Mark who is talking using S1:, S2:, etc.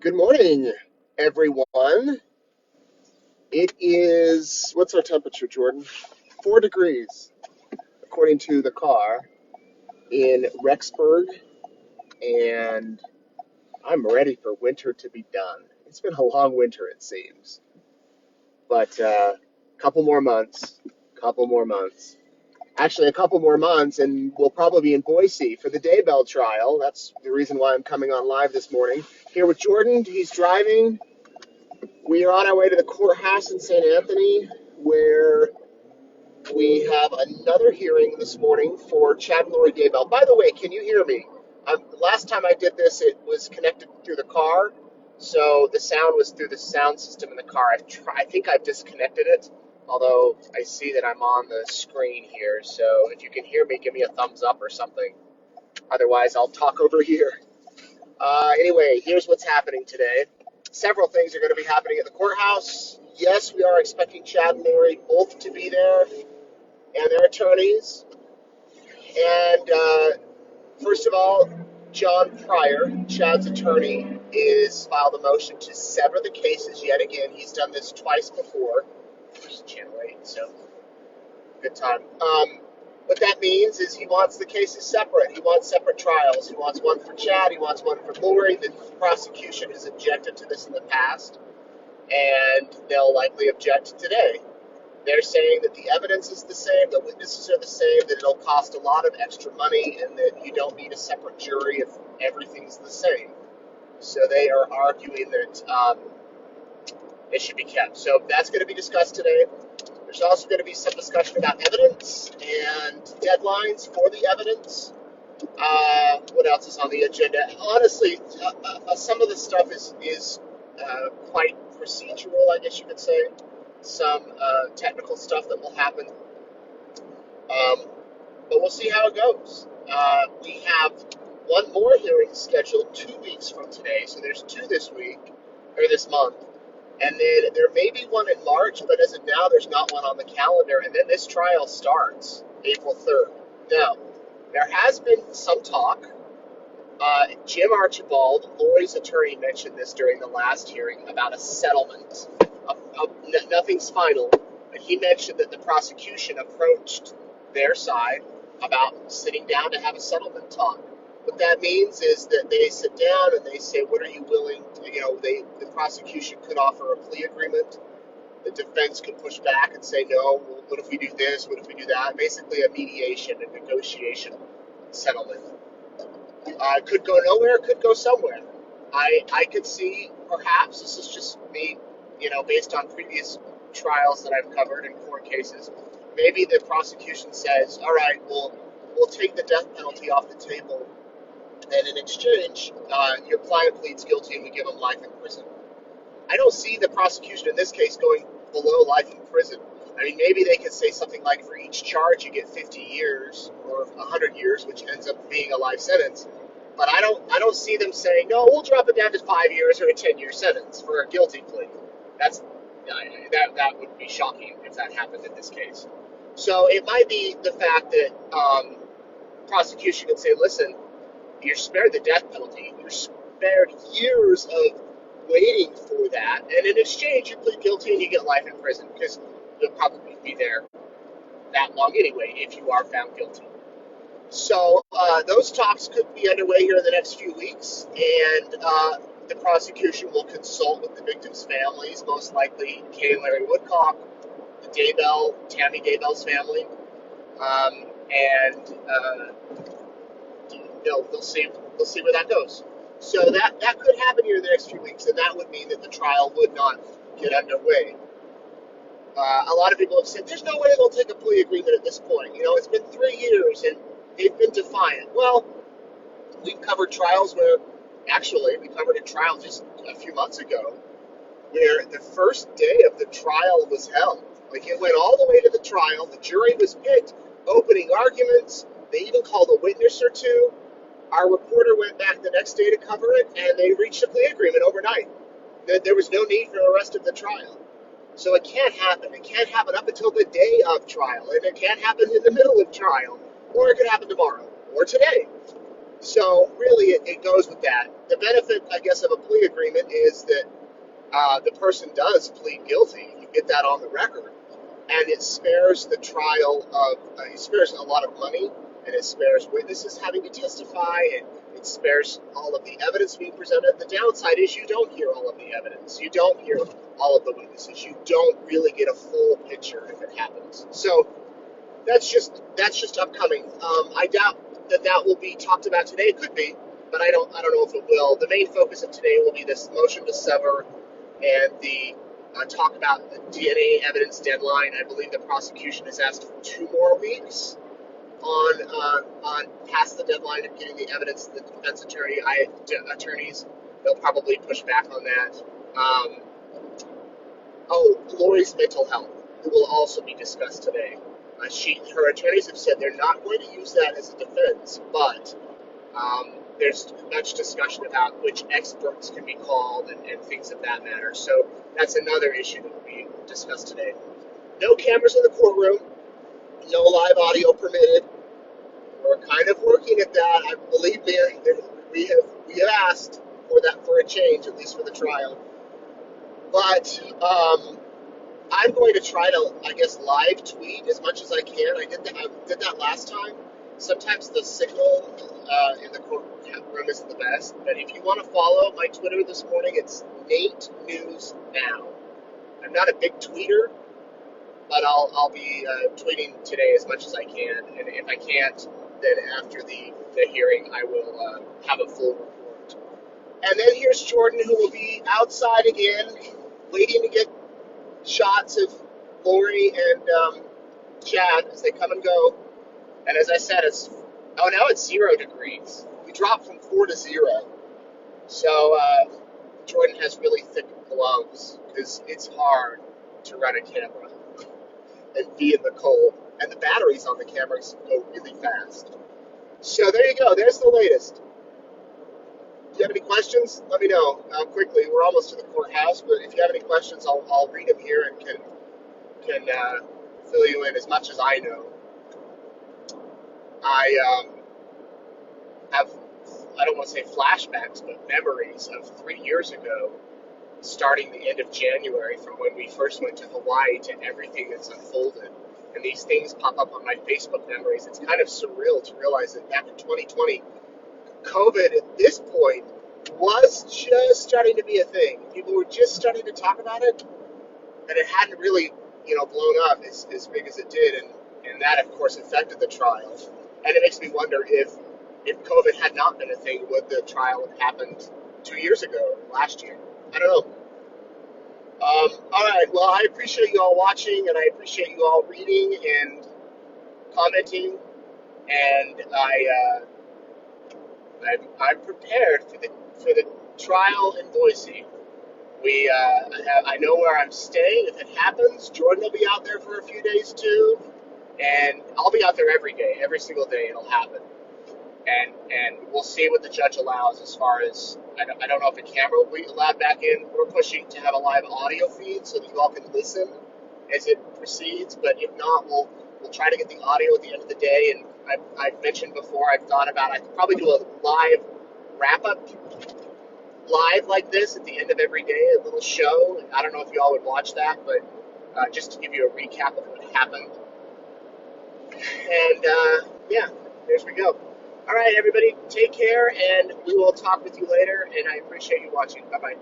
S1: Good morning, everyone. It is, what's our temperature, Jordan? 4 degrees, according to the car, in Rexburg, and I'm ready for winter to be done. It's been a long winter, it seems, but couple more months, couple more months. Actually, a couple more months, and we'll probably be in Boise for the Daybell trial. That's the reason why I'm coming on live this morning. Here with Jordan, he's driving. We are on our way to the courthouse in St. Anthony, where we have another hearing this morning for Chad and Lori Daybell. By the way, can you hear me? Last time I did this, it was connected through the car, so the sound was through the sound system in the car. I think I've disconnected it, although I see that I'm on the screen here, so if you can hear me, give me a thumbs up or something. Otherwise, I'll talk over here. Anyway, here's what's happening today. Several things are going to be happening at the courthouse. Yes, we are expecting Chad and Lori both to be there and their attorneys. And first of all, John Pryor, Chad's attorney, is filed a motion to sever the cases yet again. He's done this twice before. Just channel 8, so good time. What that means is he wants the cases separate. He wants separate trials. He wants one for Chad. He wants one for Lori. The prosecution has objected to this in the past, and they'll likely object today. They're saying that the evidence is the same, the witnesses are the same, that it'll cost a lot of extra money, and that you don't need a separate jury if everything's the same. So they are arguing that it should be kept. So that's going to be discussed today. There's also going to be some discussion about evidence and deadlines for the evidence. What else is on the agenda? Honestly, some of the stuff is quite procedural, I guess you could say. Some technical stuff that will happen. But we'll see how it goes. We have one more hearing scheduled 2 weeks from today, so there's two this week, or this month. And then there may be one in March, but as of now, there's not one on the calendar. And then this trial starts April 3rd. Now, there has been some talk. Jim Archibald, Lori's attorney, mentioned this during the last hearing about a settlement. Nothing's final, but he mentioned that the prosecution approached their side about sitting down to have a settlement talk. What that means is that they sit down and they say, what are you willing to, the prosecution could offer a plea agreement. The defense could push back and say, no, well, what if we do this? What if we do that? Basically a mediation and negotiation settlement. Could go nowhere, could go somewhere. I could see, perhaps, this is just me, based on previous trials that I've covered in court cases, maybe the prosecution says, all right, we'll take the death penalty off the table, and in exchange, your client pleads guilty and we give him life in prison. I don't see the prosecution in this case going below life in prison. I mean, maybe they could say something like, for each charge you get 50 years or 100 years, which ends up being a life sentence. But I don't see them saying, no, we'll drop it down to 5 years or a 10-year sentence for a guilty plea. That would be shocking if that happened in this case. So it might be the fact that prosecution could say, listen, you're spared the death penalty. You're spared years of waiting for that. And in exchange, you plead guilty and you get life in prison because you'll probably be there that long anyway if you are found guilty. So those talks could be underway here in the next few weeks. And the prosecution will consult with the victims' families, most likely Kay and Larry Woodcock, the Tammy Daybell's family. They'll see where that goes. So that could happen here in the next few weeks, and that would mean that the trial would not get underway. A lot of people have said, there's no way they'll take a plea agreement at this point. It's been 3 years, and they've been defiant. Well, we've covered trials where, actually, we covered a trial just a few months ago, where the first day of the trial was held. Like, it went all the way to the trial, the jury was picked, opening arguments, they even called a witness or two. Our reporter went back the next day to cover it, and they reached a plea agreement overnight. There was no need for the rest of the trial. So it can't happen. It can't happen up until the day of trial, and it can't happen in the middle of trial, or it could happen tomorrow, or today. So really, it goes with that. The benefit, I guess, of a plea agreement is that the person does plead guilty. You get that on the record, and it spares the trial of. It spares a lot of money, and it spares witnesses having to testify, and it spares all of the evidence being presented. The downside is you don't hear all of the evidence. You don't hear all of the witnesses. You don't really get a full picture if it happens. So that's just upcoming. I doubt that will be talked about today. It could be, but I don't know if it will. The main focus of today will be this motion to sever and the talk about the DNA evidence deadline. I believe the prosecution has asked for 2 more weeks on past the deadline of getting the evidence. The defense attorneys, they'll probably push back on that. Lori's mental health, it will also be discussed today. Her attorneys have said they're not going to use that as a defense, but there's much discussion about which experts can be called and things of that matter. So that's another issue that will be discussed today. No cameras in the courtroom, no live audio permitted. We're kind of working at that. I believe we have asked for a change, at least for the trial. But I'm going to try to, I guess, live tweet as much as I can. I did that last time. Sometimes the signal in the courtroom isn't the best, but if you want to follow my Twitter this morning, it's Nate News Now. I'm not a big tweeter, but I'll be tweeting today as much as I can, and if I can't, then after the hearing, I will have a full report. And then here's Jordan, who will be outside again, waiting to get shots of Lori and Chad as they come and go. And as I said, now it's 0 degrees. We dropped from 4 to 0. So Jordan has really thick gloves because it's hard to run a camera and be in the cold. And the batteries on the cameras go really fast. So there you go. There's the latest. If you have any questions, let me know quickly. We're almost to the courthouse, but if you have any questions, I'll read them here and can fill you in as much as I know. I have, I don't want to say flashbacks, but memories of 3 years ago, starting the end of January, from when we first went to Hawaii to everything that's unfolded. And these things pop up on my Facebook memories. It's kind of surreal to realize that back in 2020, COVID at this point was just starting to be a thing. People were just starting to talk about it, and it hadn't really, blown up as big as it did, and that, of course, affected the trial. And it makes me wonder if COVID had not been a thing, would the trial have happened 2 years ago, last year? I don't know. All right, well, I appreciate you all watching, and I appreciate you all reading and commenting, and I'm prepared for the trial in Boise. I know where I'm staying. If it happens, Jordan will be out there for a few days too, and I'll be out there every day, every single day. It'll happen, and we'll see what the judge allows as far as I don't know if a camera will be allowed back in. We're pushing to have a live audio feed so that you all can listen as it proceeds, but if not, we'll try to get the audio at the end of the day. And I've mentioned before, I've thought about I could probably do a live wrap-up live like this at the end of every day, a little show. I don't know if you all would watch that, but just to give you a recap of what happened. And yeah, there we go. All right, everybody, take care, and we will talk with you later, and I appreciate you watching. Bye-bye.